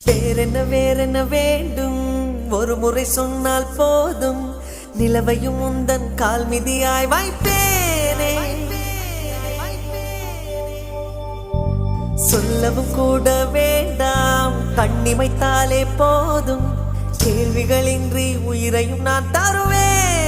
வேறென்ன வேண்டும், ஒரு முறை சொன்னால் போதும். நிலவையும் உந்தன் கால் மிதியாய் வைப்பேனே. சொல்லவும் கூட வேண்டாம், கண்ணிமைத்தாலே போதும். கேள்விகளின்றி உயிரையும் நான் தருவேன்.